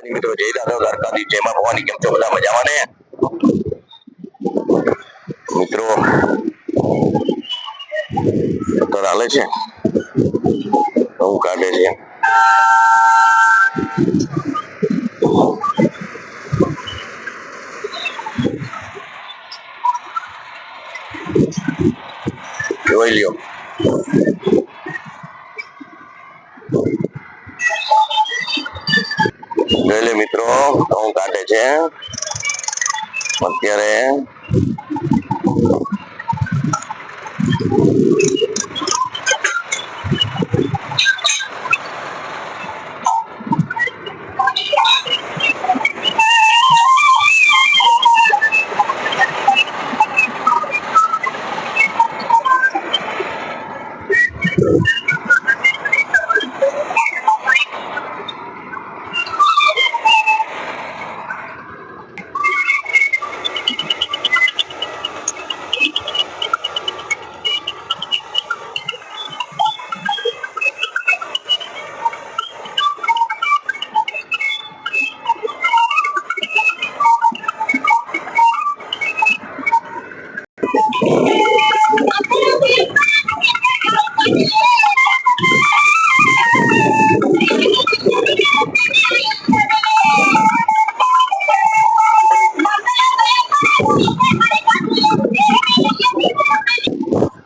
મિત્રો જય દાદા દ્વારકાધીશ, જય માં ભવાની. કેમ છો બધા? મજામાં ને મિત્રો? તો હાલે છે, હું કાઢે છે. જોઈ લ્યો. જોઈ લે મિત્રો, ઘઉં કાઢે છે અત્યારે.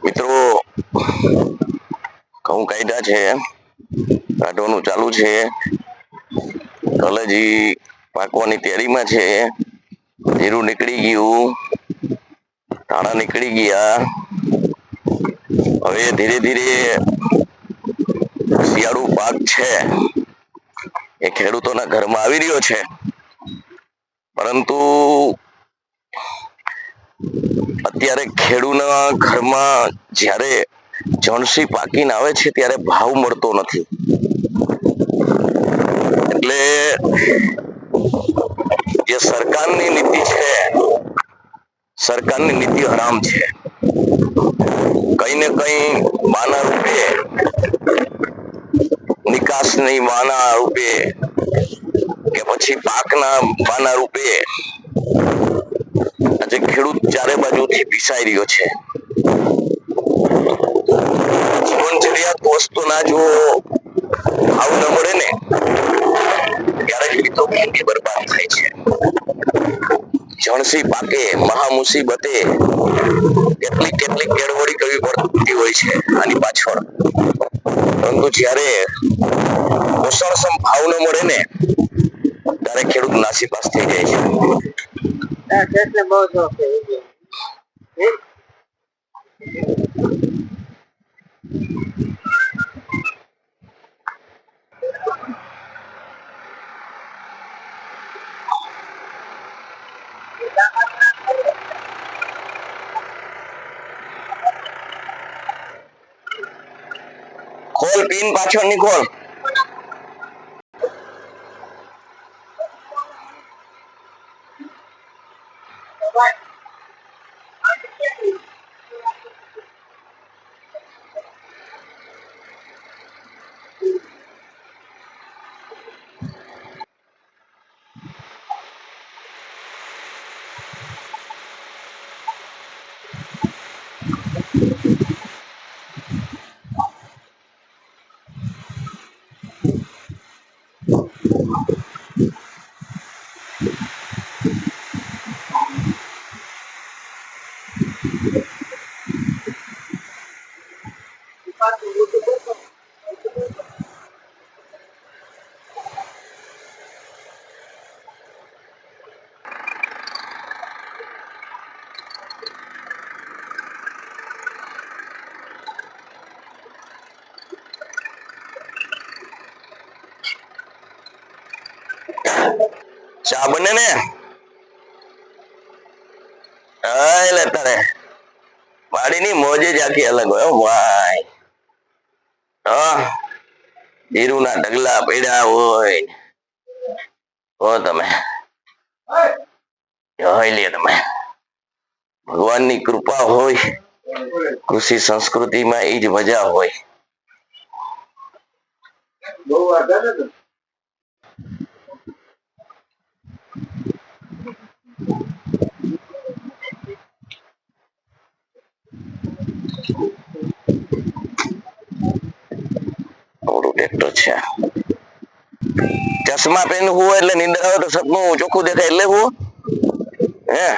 મિત્રો ઘઉં કાઢ્યા છે, કાઢવાનું ચાલુ છે. કલેજી પાકવાની તૈયારીમાં છે. જીરું નીકળી ગયું, ધાણા નીકળી ગયા. હવે ધીરે ધીરે શિયાળુ પાક છે એ ખેડૂતોના ઘરમાં આવી રહ્યો છે. પરંતુ અત્યારે ખેડૂતના ઘરમાં જ્યારે જણસી પાકીને આવે છે ત્યારે ભાવ મળતો નથી. એટલે જે સરકારની નીતિ છે, સરકારની નીતિ હરામ છે. કઈ ને કઈ બહાના રૂપે, નિકાસની બહાના રૂપે કે પછી પાકના બહાના રૂપે આજે ખેડૂત ચારે બાજુથી પીસાઈ રહ્યો છે. જીવન જરૂરિયાત વસ્તુના જો ભાવ ન મળે ને ત્યારે ખેડૂતો ખેતી બરબાદ થાય છે. જણસી પાકે મહા મુસીબતે કેટલી કેટલી કેળવણી કરવી પડતી હોય છે આની પાછળ. પરંતુ જ્યારે પોષણક્ષમ ભાવ ન મળે ને ત્યારે ખેડૂત નાસીપાસ થઈ જાય છે. ખોલ પિન પાછળની ખોલ. ચા બને ને એટલે તારે વાડીની મોજે જ આખી અલગ હોય ભાઈ. જીરુના ઢગલા પડ્યા હોય હો, તમે જોઈ લે. તમે ભગવાનની કૃપા હોય, કૃષિ સંસ્કૃતિમાં એ જ મજા હોય. બહુ આવડું ટ્રેક્ટર છે. ચશ્મા પહેર્યું હોય એટલે નીંદર આવે તો સપનું ચોખ્ખું દેખાય એટલે હું હે